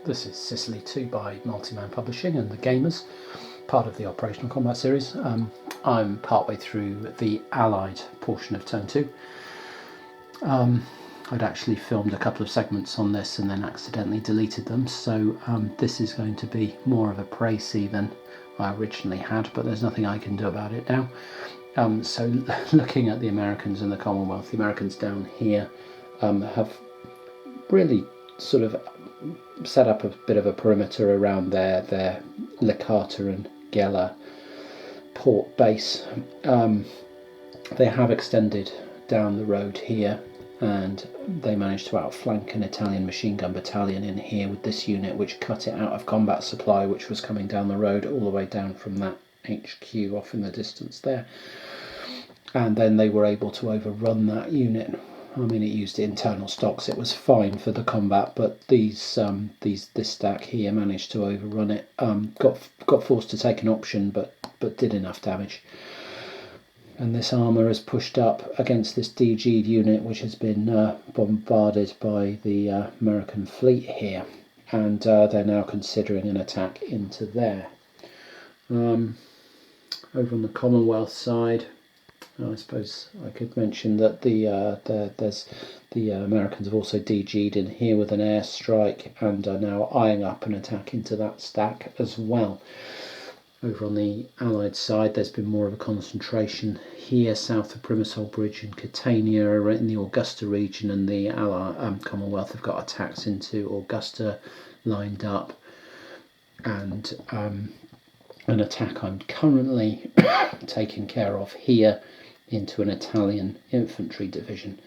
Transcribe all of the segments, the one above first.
This is Sicily II by Multi-Man Publishing and the Gamers, part of the Operational Combat series. I'm partway through the Allied portion of Turn 2. I'd actually filmed a couple of segments on this and then accidentally deleted them, so this is going to be more of a précis than I originally had, but there's nothing I can do about it now. So looking at the Americans and the Commonwealth, the Americans down here have really sort of set up a bit of a perimeter around their Licata and Gela port base. They have extended down the road here, and they managed to outflank an Italian machine gun battalion in here with this unit, which cut it out of combat supply, which was coming down the road all the way down from that HQ off in the distance there. And then they were able to overrun that unit. I mean, it used internal stocks. It was fine for the combat, but this stack here managed to overrun it. Got forced to take an option, but did enough damage. And this armour has pushed up against this DG'd unit, which has been bombarded by the American fleet here, and they're now considering an attack into there. Over on the Commonwealth side, I suppose I could mention that the Americans have also DG'd in here with an airstrike and are now eyeing up an attack into that stack as well. Over on the Allied side, there's been more of a concentration here south of Primusol Bridge in Catania, in the Augusta region, and the Commonwealth have got attacks into Augusta lined up, and an attack I'm currently taking care of here into an Italian infantry division.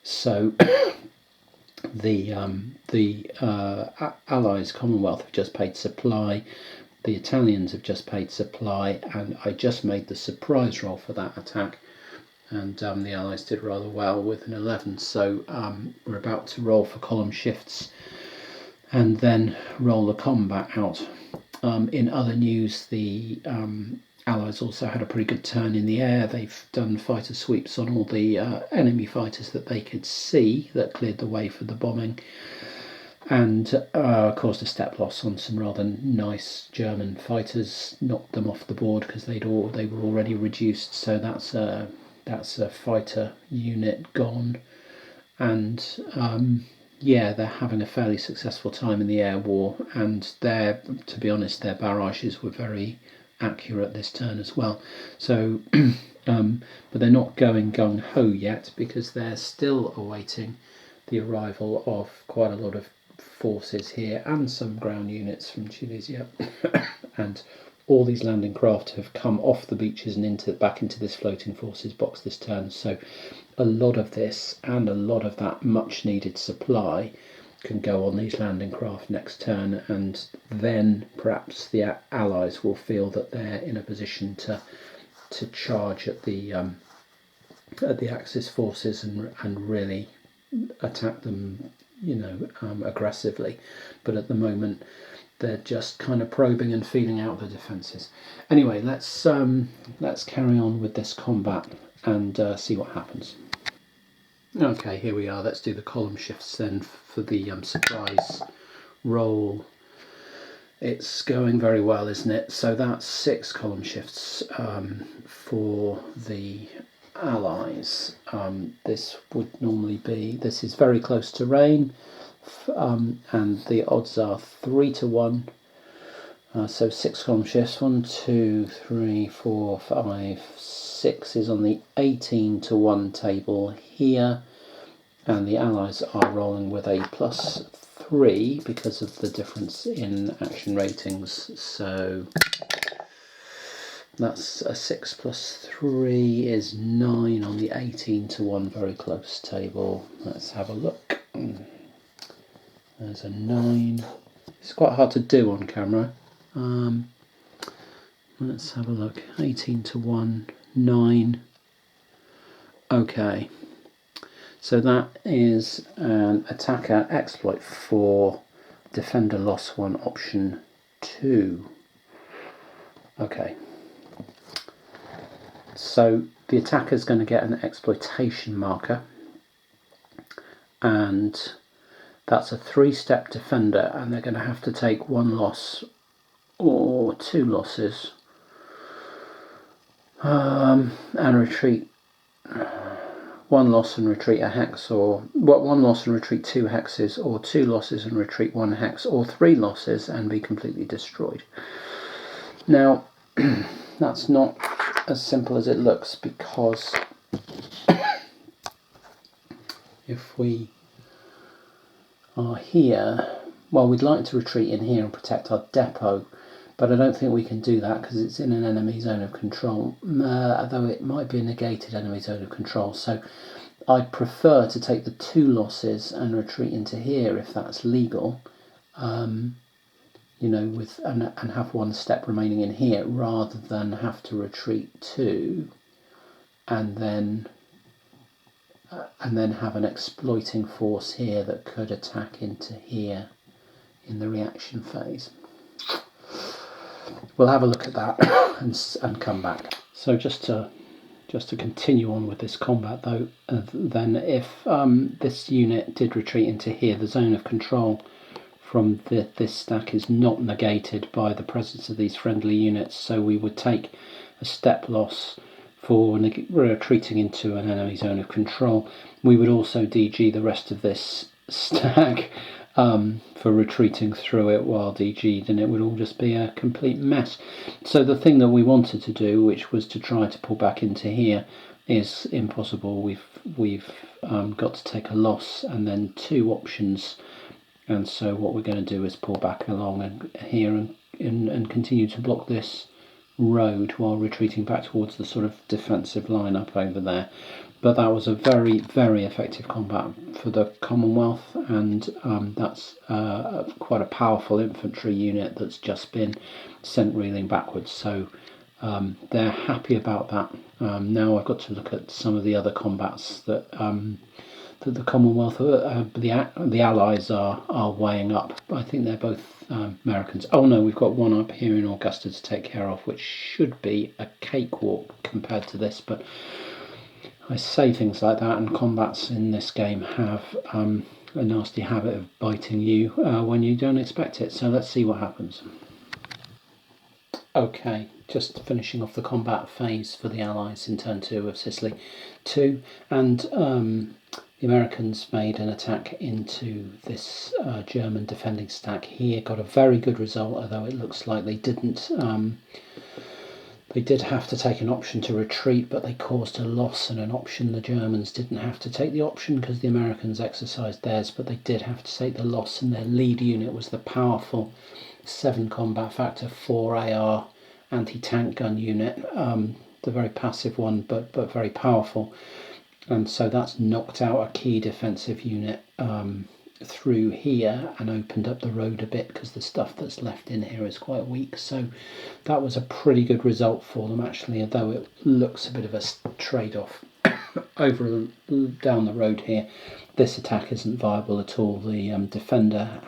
So the Allies, Commonwealth, have just paid supply, the Italians have just paid supply, and I just made the surprise roll for that attack, and the Allies did rather well with an 11. So we're about to roll for column shifts and then roll the combat out. In other news, the Allies also had a pretty good turn in the air. They've done fighter sweeps on all the enemy fighters that they could see that cleared the way for the bombing, and caused a step loss on some rather nice German fighters, knocked them off the board because they were already reduced. So that's a fighter unit gone, and yeah, they're having a fairly successful time in the air war, and to be honest, their barrages were very accurate this turn as well. So but they're not going gung-ho yet, because they're still awaiting the arrival of quite a lot of forces here and some ground units from Tunisia. And all these landing craft have come off the beaches and back into this floating forces box this turn. So a lot of this and a lot of that much needed supply can go on these landing craft next turn, and then perhaps the Allies will feel that they're in a position to charge at the Axis forces and really attack them, aggressively. But at the moment, they're just kind of probing and feeling out the defences. Anyway, let's carry on with this combat and see what happens. Okay, here we are. Let's do the column shifts then for the surprise roll. It's going very well, isn't it? So that's 6 column shifts for the Allies. This would normally be, this is very close to rain, and the odds are 3 to 1. So 6 column shifts, 1, 2, 3, 4, 5, 6 is on the 18 to 1 table here, and the Allies are rolling with a +3 because of the difference in action ratings. So that's a 6 + 3 is 9 on the 18 to 1 very close table. Let's have a look. There's a 9. It's quite hard to do on camera. Let's have a look. 18 to 1, 9. Okay, so that is an attacker exploit 4, defender loss 1, option 2. Okay, so the attacker is going to get an exploitation marker, and That's a 3-step defender, and they're going to have to take 1 loss or 2 losses and retreat 1 loss and retreat a hex, or 1 loss and retreat 2 hexes, or 2 losses and retreat 1 hex, or 3 losses and be completely destroyed. Now, that's not as simple as it looks, because if we are here, well, we'd like to retreat in here and protect our depot, but I don't think we can do that because it's in an enemy zone of control, although it might be a negated enemy zone of control. So I'd prefer to take the 2 losses and retreat into here if that's legal, you know, and have 1 step remaining in here, rather than have to retreat 2 and then have an exploiting force here that could attack into here in the reaction phase. We'll have a look at that and come back. So just to continue on with this combat though, then if this unit did retreat into here, the zone of control from this stack is not negated by the presence of these friendly units, so we would take a step loss for retreating into an enemy zone of control. We would also DG the rest of this stack for retreating through it while DG'd, and it would all just be a complete mess. So the thing that we wanted to do, which was to try to pull back into here, is impossible. We've got to take a loss and then 2 options, and so what we're going to do is pull back along and here and continue to block this road while retreating back towards the sort of defensive line up over there. But that was a very, very effective combat for the Commonwealth, and that's quite a powerful infantry unit that's just been sent reeling backwards. So they're happy about that. Now I've got to look at some of the other combats that the Commonwealth, the Allies are weighing up. I think they're both Americans. Oh no, we've got one up here in Augusta to take care of, which should be a cakewalk compared to this, but I say things like that, and combats in this game have a nasty habit of biting you when you don't expect it. So let's see what happens. Okay, just finishing off the combat phase for the Allies in turn 2 of Sicily II, and the Americans made an attack into this German defending stack here, got a very good result, although it looks like they didn't. They did have to take an option to retreat, but they caused a loss and an option. The Germans didn't have to take the option because the Americans exercised theirs, but they did have to take the loss, and their lead unit was the powerful 7 combat factor 4 AR anti-tank gun unit, the very passive one, but very powerful. And so that's knocked out a key defensive unit through here and opened up the road a bit, because the stuff that's left in here is quite weak. So that was a pretty good result for them actually, although it looks a bit of a trade-off. Over down the road here, this attack isn't viable at all. The defender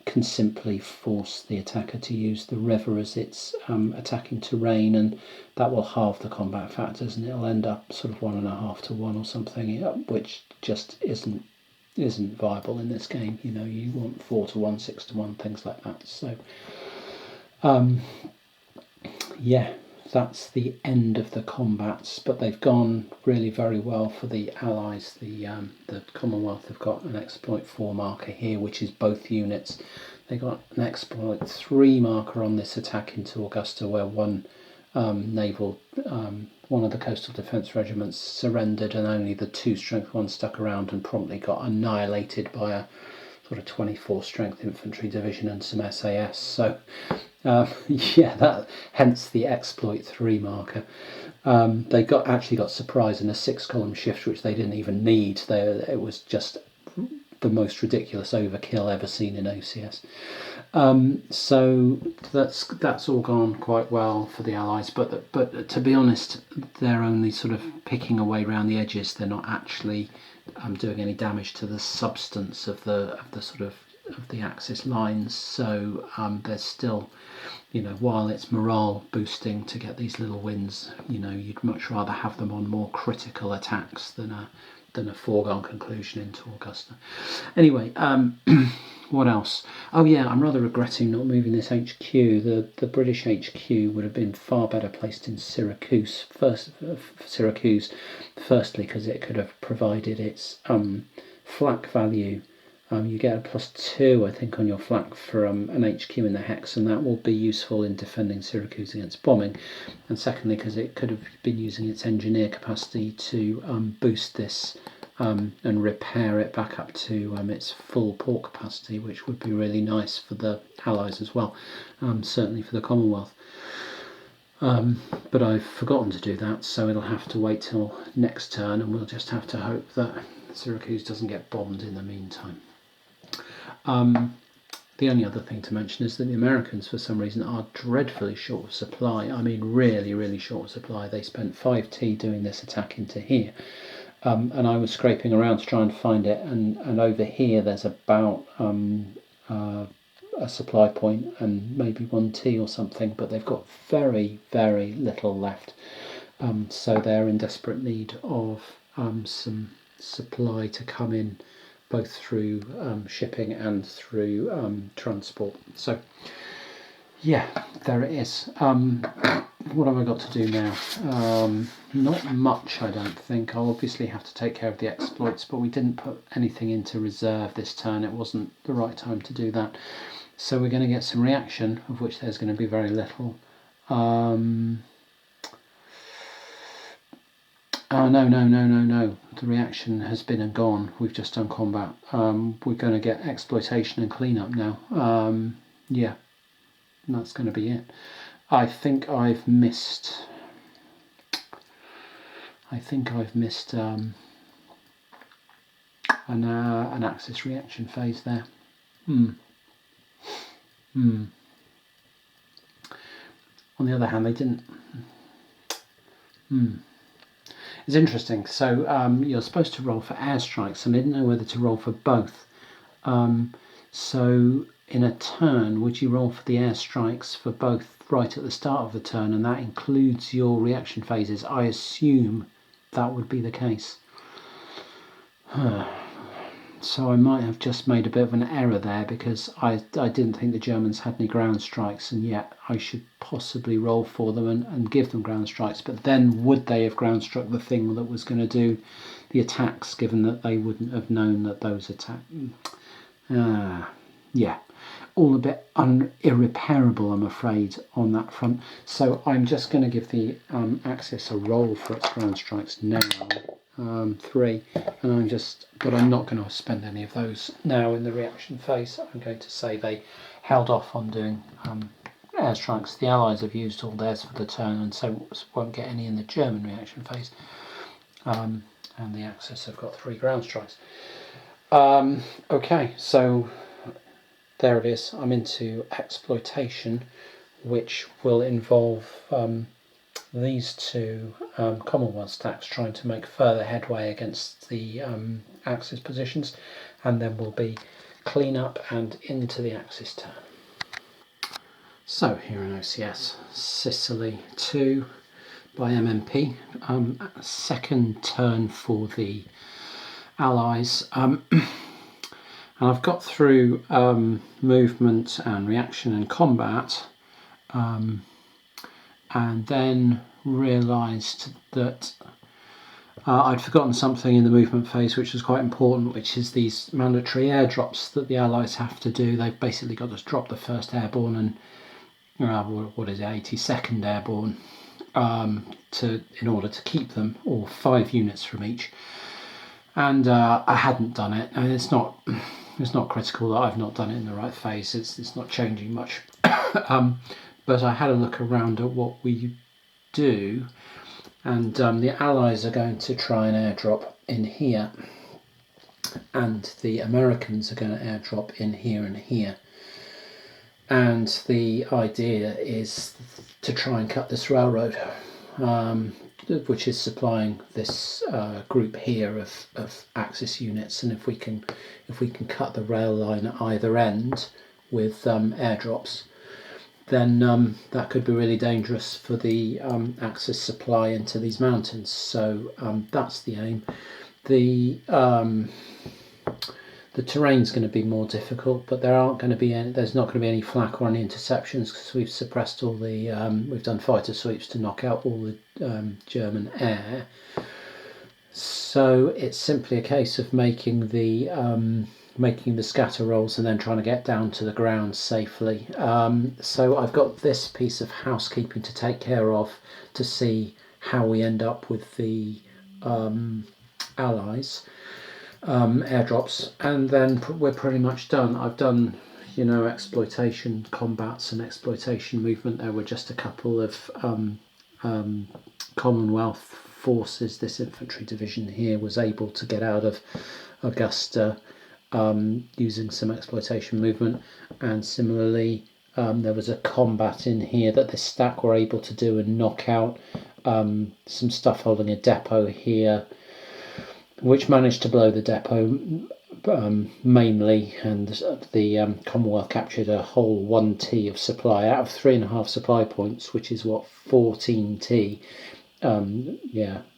can simply force the attacker to use the river as its attacking terrain, and that will halve the combat factors, and it'll end up sort of 1.5 to 1 or something, which just isn't viable in this game. You know, you want 4 to 1, 6 to 1, things like that. So yeah, that's the end of the combats, but they've gone really very well for the Allies. The Commonwealth have got an exploit 4 marker here, which is both units. They got an exploit 3 marker on this attack into Augusta, where one one of the coastal defence regiments surrendered, and only the 2 strength 1 stuck around and promptly got annihilated by a sort of 24 strength infantry division and some SAS. So yeah, hence the exploit 3 marker. They actually got surprised in a 6-column shift, which they didn't even need. It was just the most ridiculous overkill ever seen in OCS. So that's all gone quite well for the Allies, but to be honest, they're only sort of picking away around the edges. They're not actually doing any damage to the substance of the Axis lines. So there's still, you know, while it's morale boosting to get these little wins, you know, you'd much rather have them on more critical attacks than than a foregone conclusion into Augusta. Anyway, what else? Oh yeah, I'm rather regretting not moving this HQ. The British HQ would have been far better placed in Syracuse. Firstly, because it could have provided its flak value. You get a +2, I think, on your flak for an HQ in the hex, and that will be useful in defending Syracuse against bombing. And secondly, because it could have been using its engineer capacity to boost this and repair it back up to its full port capacity, which would be really nice for the Allies as well, certainly for the Commonwealth. But I've forgotten to do that, so it'll have to wait till next turn, and we'll just have to hope that Syracuse doesn't get bombed in the meantime. The only other thing to mention is that the Americans, for some reason, are dreadfully short of supply. I mean, really, really short of supply. They spent 5T doing this attack into here. And I was scraping around to try and find it, and over here there's about a supply point and maybe 1T or something, but they've got very, very little left. So they're in desperate need of some supply to come in, both through shipping and through transport. So yeah, there it is. What have I got to do now? Not much, I don't think. I'll obviously have to take care of the exploits, but we didn't put anything into reserve this turn. It wasn't the right time to do that. So we're going to get some reaction, of which there's going to be very little. Oh, no. The reaction has been and gone. We've just done combat. We're going to get exploitation and cleanup now. Yeah, and that's going to be it. I think I've missed an Axis reaction phase there. On the other hand, they didn't. It's interesting. So you're supposed to roll for airstrikes, and I didn't know whether to roll for both. So in a turn, would you roll for the airstrikes for both right at the start of the turn, and that includes your reaction phases? I assume that would be the case. So I might have just made a bit of an error there, because I didn't think the Germans had any ground strikes, and yet I should possibly roll for them and give them ground strikes. But then would they have ground struck the thing that was going to do the attacks, given that they wouldn't have known that those attacks... yeah, all a bit irreparable, I'm afraid, on that front. So I'm just going to give the Axis a roll for its ground strikes now. 3, and but I'm not going to spend any of those now in the reaction phase. I'm going to say they held off on doing airstrikes. The Allies have used all theirs for the turn, and so won't get any in the German reaction phase. And the Axis have got 3 ground strikes. Okay, so there it is. I'm into exploitation, which will involve these 2 Commonwealth stacks trying to make further headway against the Axis positions, and then we'll be clean up and into the Axis turn. So here in OCS, Sicily II by MMP, second turn for the Allies. And I've got through movement and reaction and combat, and then realised that I'd forgotten something in the movement phase which was quite important, which is these mandatory airdrops that the Allies have to do. They've basically got to drop the 1st Airborne and 82nd Airborne in order to keep them, or 5 units from each. And I hadn't done it. I mean, it's not critical that I've not done it in the right phase. It's not changing much. But I had a look around at what we do, and the Allies are going to try and airdrop in here, and the Americans are going to airdrop in here and here. And the idea is to try and cut this railroad, which is supplying this group here of Axis units. And if we can cut the rail line at either end with airdrops, then that could be really dangerous for the Axis supply into these mountains. So that's the aim. The terrain's going to be more difficult, but there's not going to be any flak or any interceptions because we've suppressed all the we've done fighter sweeps to knock out all the German air. So it's simply a case of making the scatter rolls and then trying to get down to the ground safely. So I've got this piece of housekeeping to take care of to see how we end up with the Allies airdrops, and then we're pretty much done. I've done, exploitation combats and exploitation movement. There were just a couple of Commonwealth forces. This infantry division here was able to get out of Augusta using some exploitation movement, and similarly there was a combat in here that this stack were able to do and knock out some stuff holding a depot here, which managed to blow the depot mainly, and the Commonwealth captured a whole 1T of supply out of 3.5 supply points, which is what, 14T.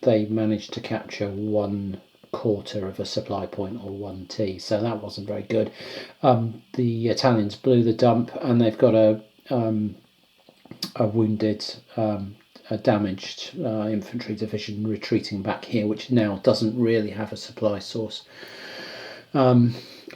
They managed to capture 1/4 of a supply point, or 1T, so that wasn't very good. The Italians blew the dump, and they've got a wounded, a damaged infantry division retreating back here, which now doesn't really have a supply source.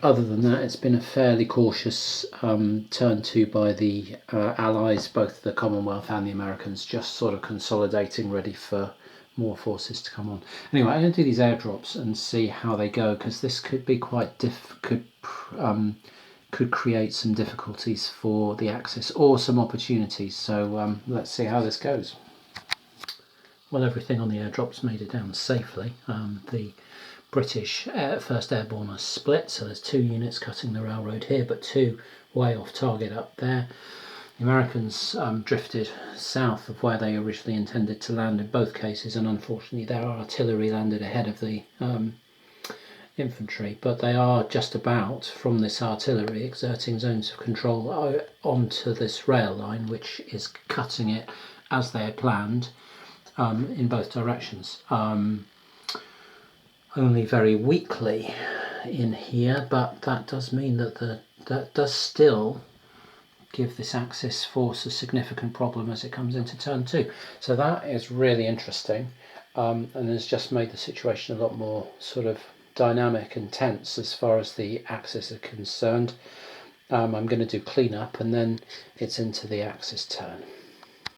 Other than that, it's been a fairly cautious turn to by the Allies, both the Commonwealth and the Americans, just sort of consolidating, ready for more forces to come on. Anyway, I'm going to do these airdrops and see how they go, because this could be quite could create some difficulties for the Axis, or some opportunities. So let's see how this goes. Well, everything on the airdrops made it down safely. The British 1st Airborne are split, so there's 2 units cutting the railroad here, but 2 way off target up there. The Americans drifted south of where they originally intended to land in both cases, and unfortunately their artillery landed ahead of the infantry, but they are just about, from this artillery, exerting zones of control onto this rail line, which is cutting it as they had planned in both directions. Only very weakly in here, but that does mean that that does still give this Axis force a significant problem as it comes into turn 2. So that is really interesting, and has just made the situation a lot more sort of dynamic and tense as far as the Axis are concerned. I'm going to do cleanup, and then it's into the Axis turn.